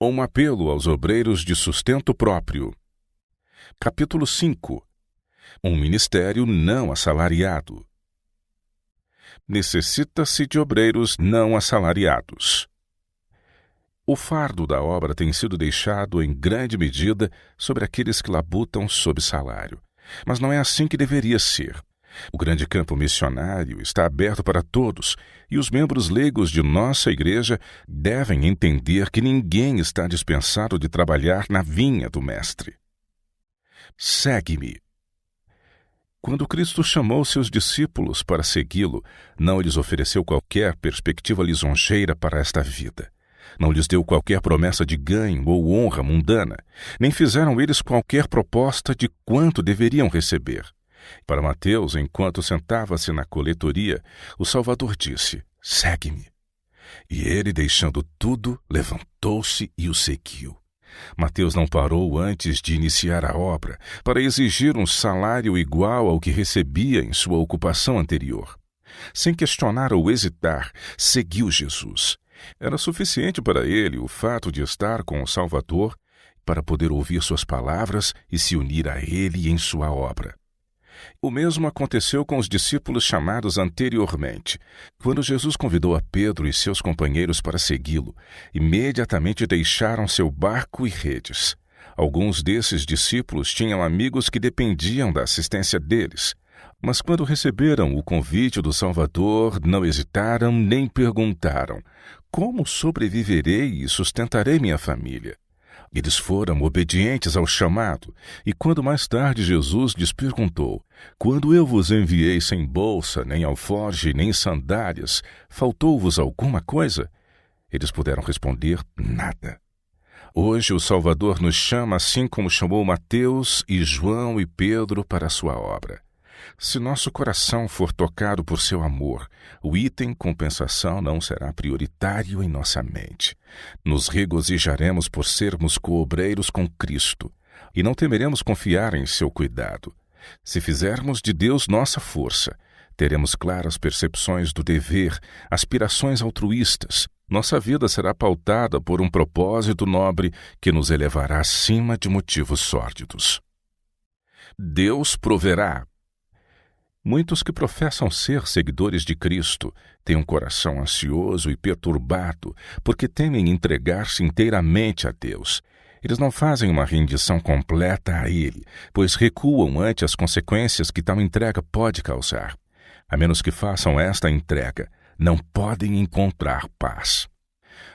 Um apelo aos obreiros de sustento próprio. Capítulo 5. Um ministério não assalariado. Necessita-se de obreiros não assalariados. O fardo da obra tem sido deixado em grande medida sobre aqueles que labutam sob salário. Mas não é assim que deveria ser. O grande campo missionário está aberto para todos, e os membros leigos de nossa igreja devem entender que ninguém está dispensado de trabalhar na vinha do Mestre. Segue-me. Quando Cristo chamou seus discípulos para segui-lo, não lhes ofereceu qualquer perspectiva lisonjeira para esta vida. Não lhes deu qualquer promessa de ganho ou honra mundana, nem fizeram eles qualquer proposta de quanto deveriam receber. Para Mateus, enquanto sentava-se na coletoria, o Salvador disse: "Segue-me." E ele, deixando tudo, levantou-se e o seguiu. Mateus não parou antes de iniciar a obra para exigir um salário igual ao que recebia em sua ocupação anterior. Sem questionar ou hesitar, seguiu Jesus. Era suficiente para ele o fato de estar com o Salvador para poder ouvir suas palavras e se unir a ele em sua obra. O mesmo aconteceu com os discípulos chamados anteriormente. Quando Jesus convidou a Pedro e seus companheiros para segui-lo, imediatamente deixaram seu barco e redes. Alguns desses discípulos tinham amigos que dependiam da assistência deles. Mas quando receberam o convite do Salvador, não hesitaram nem perguntaram: "Como sobreviverei e sustentarei minha família?" Eles foram obedientes ao chamado, e quando mais tarde Jesus lhes perguntou: "Quando eu vos enviei sem bolsa, nem alforje, nem sandálias, faltou-vos alguma coisa?" Eles puderam responder: "Nada." Hoje o Salvador nos chama assim como chamou Mateus e João e Pedro para a sua obra. Se nosso coração for tocado por seu amor, o item compensação não será prioritário em nossa mente. Nos regozijaremos por sermos coobreiros com Cristo e não temeremos confiar em seu cuidado. Se fizermos de Deus nossa força, teremos claras percepções do dever, aspirações altruístas. Nossa vida será pautada por um propósito nobre que nos elevará acima de motivos sórdidos. Deus proverá. Muitos que professam ser seguidores de Cristo têm um coração ansioso e perturbado porque temem entregar-se inteiramente a Deus. Eles não fazem uma rendição completa a Ele, pois recuam ante as consequências que tal entrega pode causar. A menos que façam esta entrega, não podem encontrar paz.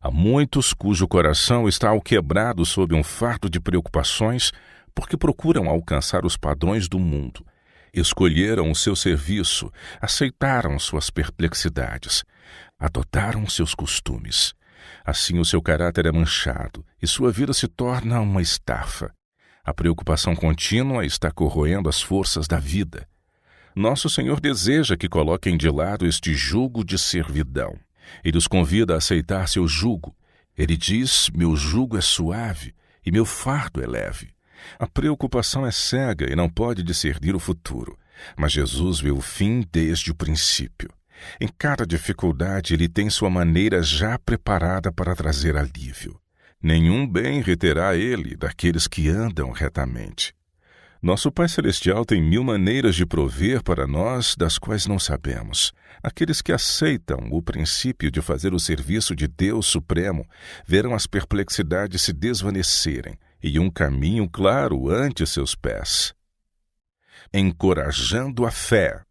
Há muitos cujo coração está alquebrado sob um fardo de preocupações porque procuram alcançar os padrões do mundo. Escolheram o seu serviço, aceitaram suas perplexidades, adotaram seus costumes. Assim o seu caráter é manchado e sua vida se torna uma estafa. A preocupação contínua está corroendo as forças da vida. Nosso Senhor deseja que coloquem de lado este jugo de servidão. Ele os convida a aceitar seu jugo. Ele diz: "Meu jugo é suave e meu fardo é leve." A preocupação é cega e não pode discernir o futuro, mas Jesus vê o fim desde o princípio. Em cada dificuldade, Ele tem sua maneira já preparada para trazer alívio. Nenhum bem reterá Ele daqueles que andam retamente. Nosso Pai Celestial tem 1000 maneiras de prover para nós, das quais não sabemos. Aqueles que aceitam o princípio de fazer o serviço de Deus Supremo verão as perplexidades se desvanecerem e um caminho claro ante seus pés. Encorajando a fé.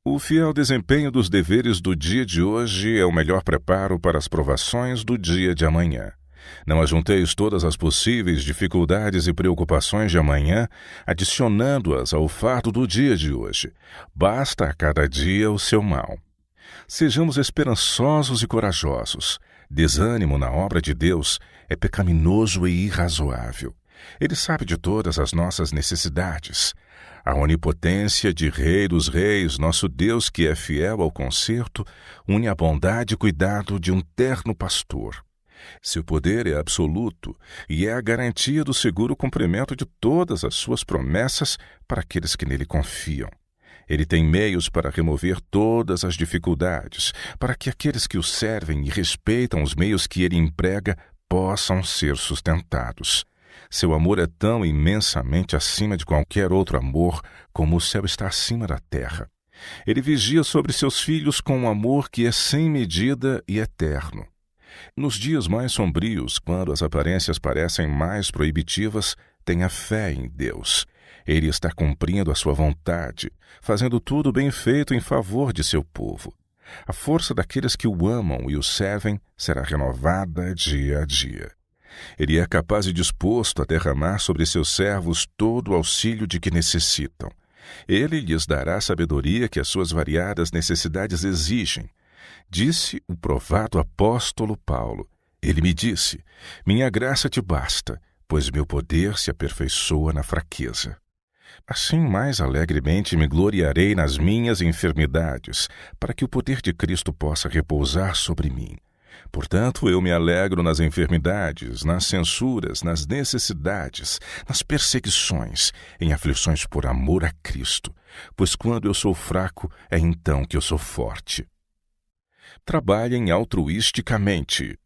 O fiel desempenho dos deveres do dia de hoje é o melhor preparo para as provações do dia de amanhã. Não ajunteis todas as possíveis dificuldades e preocupações de amanhã, adicionando-as ao fardo do dia de hoje. Basta a cada dia o seu mal. Sejamos esperançosos e corajosos. Desânimo na obra de Deus é pecaminoso e irrazoável. Ele sabe de todas as nossas necessidades. A onipotência de Rei dos Reis, nosso Deus que é fiel ao conserto, une a bondade e cuidado de um terno pastor. Seu poder é absoluto e é a garantia do seguro cumprimento de todas as suas promessas para aqueles que nele confiam. Ele tem meios para remover todas as dificuldades, para que aqueles que o servem e respeitam os meios que ele emprega possam ser sustentados. Seu amor é tão imensamente acima de qualquer outro amor como o céu está acima da terra. Ele vigia sobre seus filhos com um amor que é sem medida e eterno. Nos dias mais sombrios, quando as aparências parecem mais proibitivas, tenha fé em Deus. Ele está cumprindo a sua vontade, fazendo tudo bem feito em favor de seu povo. A força daqueles que o amam e o servem será renovada dia a dia. Ele é capaz e disposto a derramar sobre seus servos todo o auxílio de que necessitam. Ele lhes dará a sabedoria que as suas variadas necessidades exigem. Disse o provado apóstolo Paulo. Ele me disse: minha graça te basta, pois meu poder se aperfeiçoa na fraqueza. Assim mais alegremente me gloriarei nas minhas enfermidades, para que o poder de Cristo possa repousar sobre mim. Portanto, eu me alegro nas enfermidades, nas censuras, nas necessidades, nas perseguições, em aflições por amor a Cristo, pois quando eu sou fraco, é então que eu sou forte. Trabalhem altruisticamente.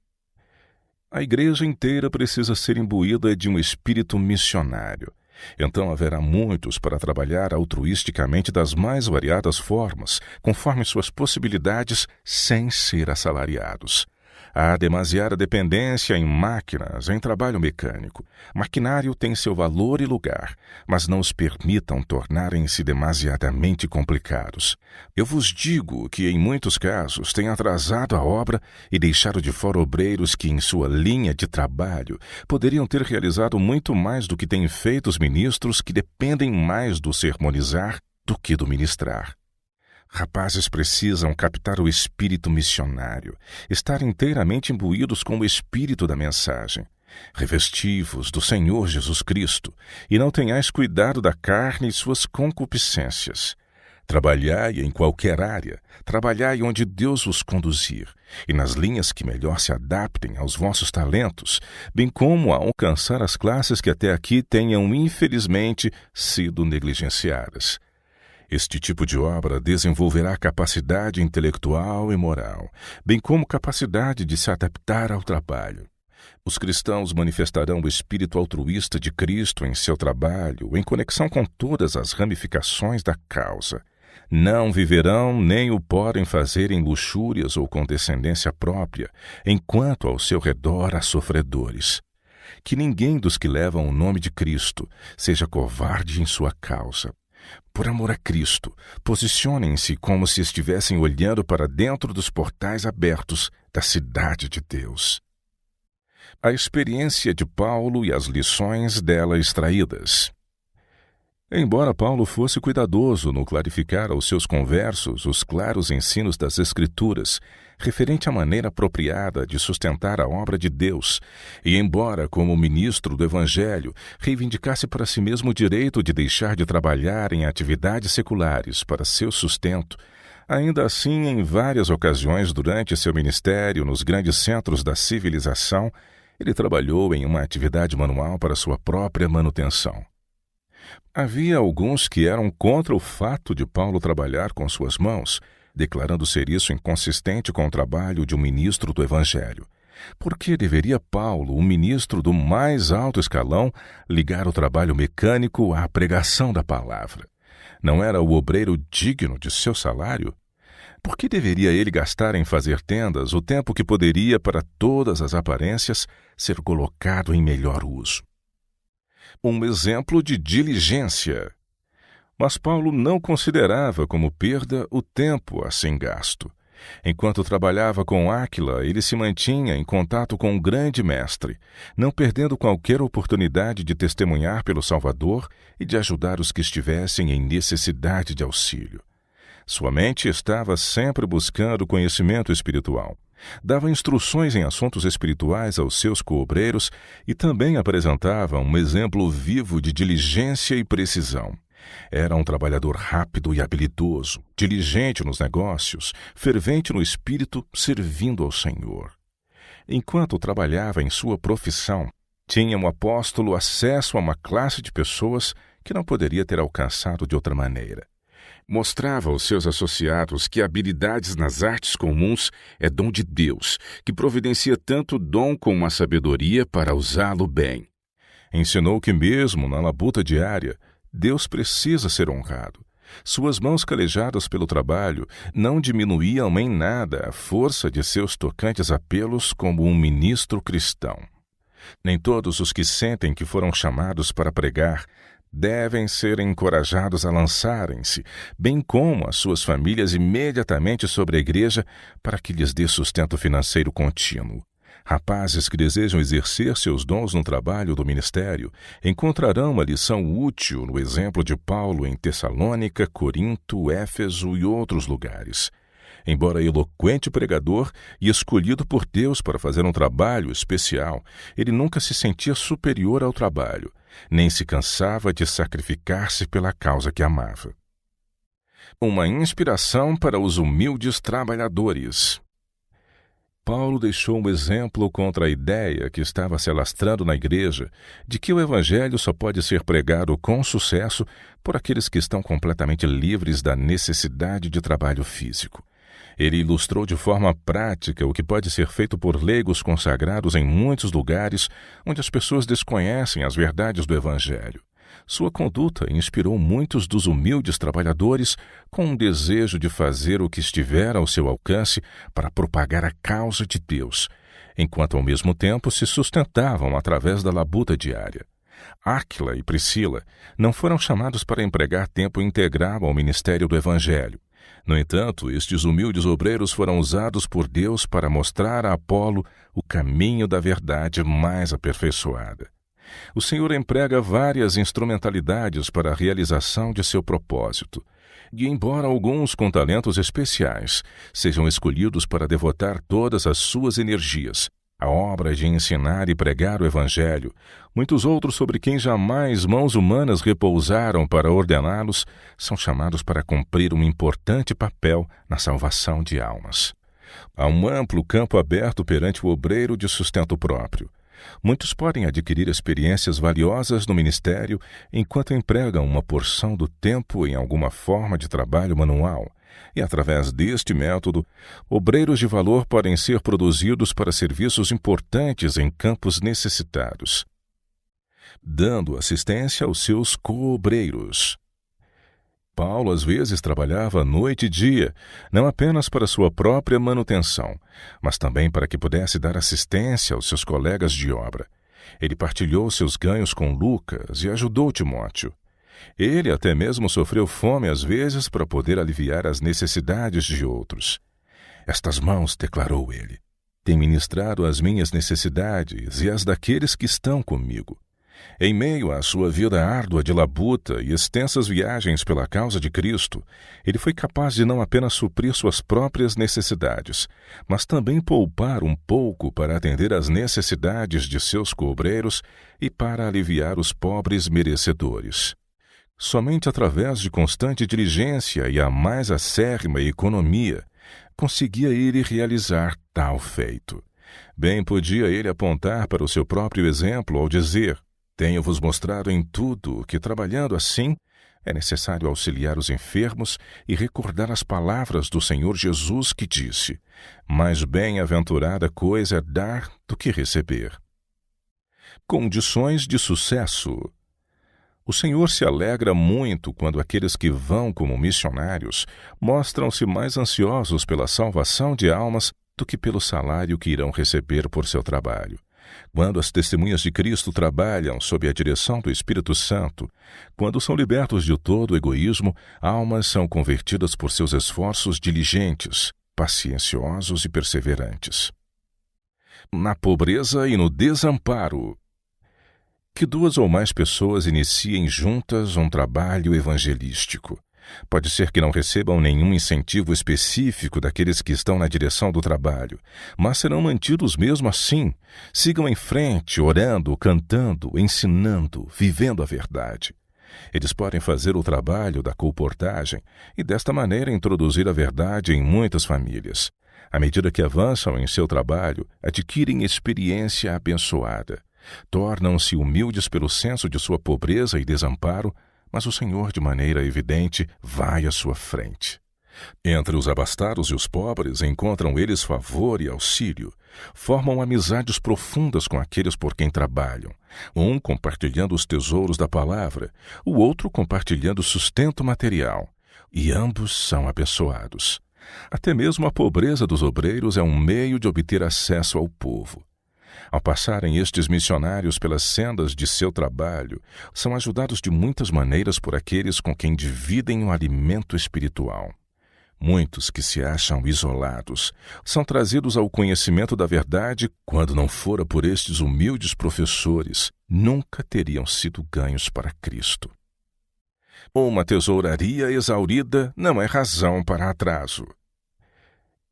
A igreja inteira precisa ser imbuída de um espírito missionário. Então haverá muitos para trabalhar altruisticamente das mais variadas formas, conforme suas possibilidades, sem ser assalariados. Há demasiada dependência em máquinas, em trabalho mecânico. Maquinário tem seu valor e lugar, mas não os permitam tornarem-se demasiadamente complicados. Eu vos digo que, em muitos casos, tem atrasado a obra e deixado de fora obreiros que, em sua linha de trabalho, poderiam ter realizado muito mais do que têm feito os ministros que dependem mais do sermonizar do que do ministrar. Rapazes precisam captar o espírito missionário, estar inteiramente imbuídos com o espírito da mensagem. Revesti-vos do Senhor Jesus Cristo, e não tenhais cuidado da carne e suas concupiscências. Trabalhai em qualquer área, trabalhai onde Deus vos conduzir, e nas linhas que melhor se adaptem aos vossos talentos, bem como a alcançar as classes que até aqui tenham, infelizmente, sido negligenciadas. Este tipo de obra desenvolverá capacidade intelectual e moral, bem como capacidade de se adaptar ao trabalho. Os cristãos manifestarão o espírito altruísta de Cristo em seu trabalho, em conexão com todas as ramificações da causa. Não viverão nem o podem fazer em luxúrias ou com descendência própria, enquanto ao seu redor há sofredores. Que ninguém dos que levam o nome de Cristo seja covarde em sua causa. Por amor a Cristo, posicionem-se como se estivessem olhando para dentro dos portais abertos da cidade de Deus. A experiência de Paulo e as lições dela extraídas. Embora Paulo fosse cuidadoso no clarificar aos seus conversos os claros ensinos das Escrituras, referente à maneira apropriada de sustentar a obra de Deus, e embora, como ministro do Evangelho, reivindicasse para si mesmo o direito de deixar de trabalhar em atividades seculares para seu sustento, ainda assim, em várias ocasiões durante seu ministério nos grandes centros da civilização, ele trabalhou em uma atividade manual para sua própria manutenção. Havia alguns que eram contra o fato de Paulo trabalhar com suas mãos, declarando ser isso inconsistente com o trabalho de um ministro do Evangelho. Por que deveria Paulo, um ministro do mais alto escalão, ligar o trabalho mecânico à pregação da palavra? Não era o obreiro digno de seu salário? Por que deveria ele gastar em fazer tendas o tempo que poderia, para todas as aparências, ser colocado em melhor uso? Um exemplo de diligência. Mas Paulo não considerava como perda o tempo assim gasto. Enquanto trabalhava com Áquila, ele se mantinha em contato com o grande mestre, não perdendo qualquer oportunidade de testemunhar pelo Salvador e de ajudar os que estivessem em necessidade de auxílio. Sua mente estava sempre buscando conhecimento espiritual. Dava instruções em assuntos espirituais aos seus coobreiros e também apresentava um exemplo vivo de diligência e precisão. Era um trabalhador rápido e habilidoso, diligente nos negócios, fervente no espírito, servindo ao Senhor. Enquanto trabalhava em sua profissão, tinha o apóstolo acesso a uma classe de pessoas que não poderia ter alcançado de outra maneira. Mostrava aos seus associados que habilidades nas artes comuns é dom de Deus, que providencia tanto o dom como a sabedoria para usá-lo bem. Ensinou que mesmo na labuta diária, Deus precisa ser honrado. Suas mãos calejadas pelo trabalho não diminuíam em nada a força de seus tocantes apelos como um ministro cristão. Nem todos os que sentem que foram chamados para pregar devem ser encorajados a lançarem-se, bem como as suas famílias, imediatamente sobre a igreja para que lhes dê sustento financeiro contínuo. Rapazes que desejam exercer seus dons no trabalho do ministério encontrarão uma lição útil no exemplo de Paulo em Tessalônica, Corinto, Éfeso e outros lugares. Embora eloquente pregador e escolhido por Deus para fazer um trabalho especial, ele nunca se sentia superior ao trabalho, nem se cansava de sacrificar-se pela causa que amava. Uma inspiração para os humildes trabalhadores. Paulo deixou um exemplo contra a ideia que estava se alastrando na igreja de que o evangelho só pode ser pregado com sucesso por aqueles que estão completamente livres da necessidade de trabalho físico. Ele ilustrou de forma prática o que pode ser feito por leigos consagrados em muitos lugares onde as pessoas desconhecem as verdades do evangelho. Sua conduta inspirou muitos dos humildes trabalhadores com um desejo de fazer o que estiver ao seu alcance para propagar a causa de Deus, enquanto ao mesmo tempo se sustentavam através da labuta diária. Áquila e Priscila não foram chamados para empregar tempo integral ao ministério do Evangelho. No entanto, estes humildes obreiros foram usados por Deus para mostrar a Apolo o caminho da verdade mais aperfeiçoada. O Senhor emprega várias instrumentalidades para a realização de seu propósito. E embora alguns com talentos especiais sejam escolhidos para devotar todas as suas energias à obra de ensinar e pregar o Evangelho, muitos outros sobre quem jamais mãos humanas repousaram para ordená-los são chamados para cumprir um importante papel na salvação de almas. Há um amplo campo aberto perante o obreiro de sustento próprio. Muitos podem adquirir experiências valiosas no ministério enquanto empregam uma porção do tempo em alguma forma de trabalho manual, e através deste método, obreiros de valor podem ser produzidos para serviços importantes em campos necessitados, dando assistência aos seus co-obreiros. Paulo às vezes trabalhava noite e dia, não apenas para sua própria manutenção, mas também para que pudesse dar assistência aos seus colegas de obra. Ele partilhou seus ganhos com Lucas e ajudou Timóteo. Ele até mesmo sofreu fome às vezes para poder aliviar as necessidades de outros. Estas mãos, declarou ele, têm ministrado as minhas necessidades e as daqueles que estão comigo. Em meio à sua vida árdua de labuta e extensas viagens pela causa de Cristo, ele foi capaz de não apenas suprir suas próprias necessidades, mas também poupar um pouco para atender às necessidades de seus co-obreiros e para aliviar os pobres merecedores. Somente através de constante diligência e a mais acérrima economia, conseguia ele realizar tal feito. Bem podia ele apontar para o seu próprio exemplo ao dizer: tenho-vos mostrado em tudo que, trabalhando assim, é necessário auxiliar os enfermos e recordar as palavras do Senhor Jesus que disse: mais bem-aventurada coisa é dar do que receber. Condições de sucesso. O Senhor se alegra muito quando aqueles que vão como missionários mostram-se mais ansiosos pela salvação de almas do que pelo salário que irão receber por seu trabalho. Quando as testemunhas de Cristo trabalham sob a direção do Espírito Santo, quando são libertos de todo o egoísmo, almas são convertidas por seus esforços diligentes, pacienciosos e perseverantes. Na pobreza e no desamparo. Que duas ou mais pessoas iniciem juntas um trabalho evangelístico. Pode ser que não recebam nenhum incentivo específico daqueles que estão na direção do trabalho, mas serão mantidos mesmo assim. Sigam em frente, orando, cantando, ensinando, vivendo a verdade. Eles podem fazer o trabalho da colportagem e desta maneira introduzir a verdade em muitas famílias. À medida que avançam em seu trabalho, adquirem experiência abençoada. Tornam-se humildes pelo senso de sua pobreza e desamparo, mas o Senhor, de maneira evidente, vai à sua frente. Entre os abastados e os pobres encontram eles favor e auxílio. Formam amizades profundas com aqueles por quem trabalham, um compartilhando os tesouros da palavra, o outro compartilhando o sustento material, e ambos são abençoados. Até mesmo a pobreza dos obreiros é um meio de obter acesso ao povo. Ao passarem estes missionários pelas sendas de seu trabalho, são ajudados de muitas maneiras por aqueles com quem dividem o alimento espiritual. Muitos que se acham isolados são trazidos ao conhecimento da verdade quando não fora por estes humildes professores, nunca teriam sido ganhos para Cristo. Uma tesouraria exaurida não é razão para atraso.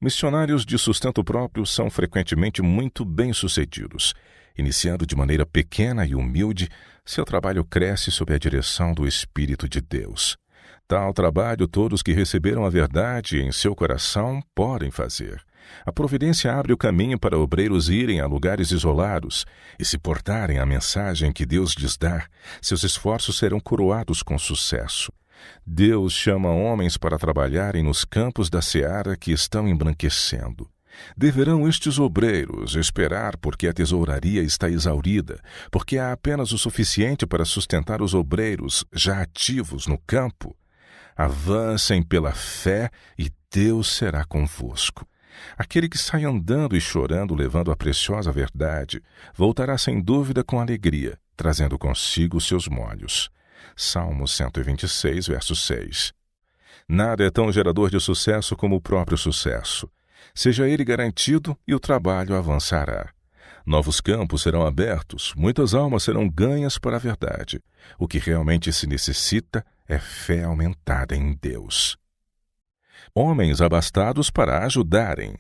Missionários de sustento próprio são frequentemente muito bem-sucedidos. Iniciando de maneira pequena e humilde, seu trabalho cresce sob a direção do Espírito de Deus. Tal trabalho todos que receberam a verdade em seu coração podem fazer. A providência abre o caminho para obreiros irem a lugares isolados e, se portarem a mensagem que Deus lhes dá, seus esforços serão coroados com sucesso. Deus chama homens para trabalharem nos campos da seara que estão embranquecendo. Deverão estes obreiros esperar porque a tesouraria está exaurida, porque há apenas o suficiente para sustentar os obreiros já ativos no campo? Avancem pela fé e Deus será convosco. Aquele que sai andando e chorando levando a preciosa verdade, voltará sem dúvida com alegria, trazendo consigo seus molhos. Salmo 126, verso 6. Nada é tão gerador de sucesso como o próprio sucesso. Seja ele garantido e o trabalho avançará. Novos campos serão abertos, muitas almas serão ganhas para a verdade. O que realmente se necessita é fé aumentada em Deus. Homens abastados para ajudarem.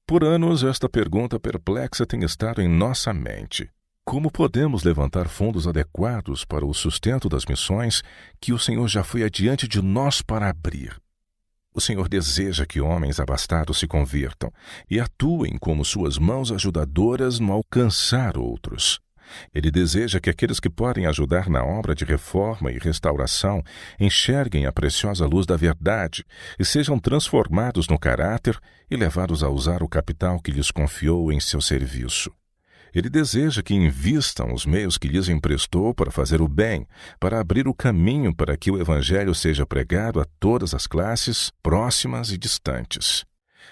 Por anos, esta pergunta perplexa tem estado em nossa mente. Como podemos levantar fundos adequados para o sustento das missões que o Senhor já foi adiante de nós para abrir? O Senhor deseja que homens abastados se convirtam e atuem como suas mãos ajudadoras no alcançar outros. Ele deseja que aqueles que podem ajudar na obra de reforma e restauração enxerguem a preciosa luz da verdade e sejam transformados no caráter e levados a usar o capital que lhes confiou em seu serviço. Ele deseja que invistam os meios que lhes emprestou para fazer o bem, para abrir o caminho para que o Evangelho seja pregado a todas as classes, próximas e distantes.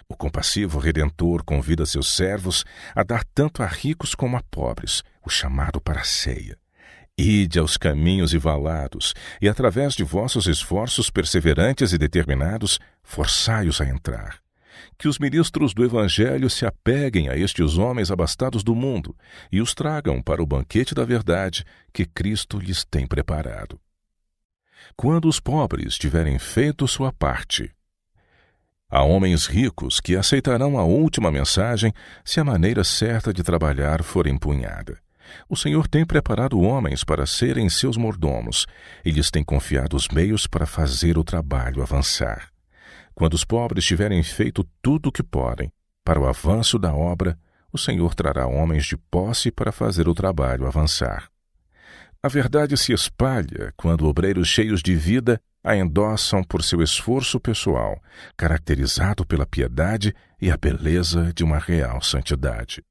O compassivo Redentor convida seus servos a dar tanto a ricos como a pobres, o chamado para a ceia. Ide aos caminhos e valados, e através de vossos esforços perseverantes e determinados, forçai-os a entrar. Que os ministros do Evangelho se apeguem a estes homens abastados do mundo e os tragam para o banquete da verdade que Cristo lhes tem preparado. Quando os pobres tiverem feito sua parte, há homens ricos que aceitarão a última mensagem se a maneira certa de trabalhar for empunhada. O Senhor tem preparado homens para serem seus mordomos e lhes tem confiado os meios para fazer o trabalho avançar. Quando os pobres tiverem feito tudo o que podem para o avanço da obra, o Senhor trará homens de posse para fazer o trabalho avançar. A verdade se espalha quando obreiros cheios de vida a endossam por seu esforço pessoal, caracterizado pela piedade e a beleza de uma real santidade.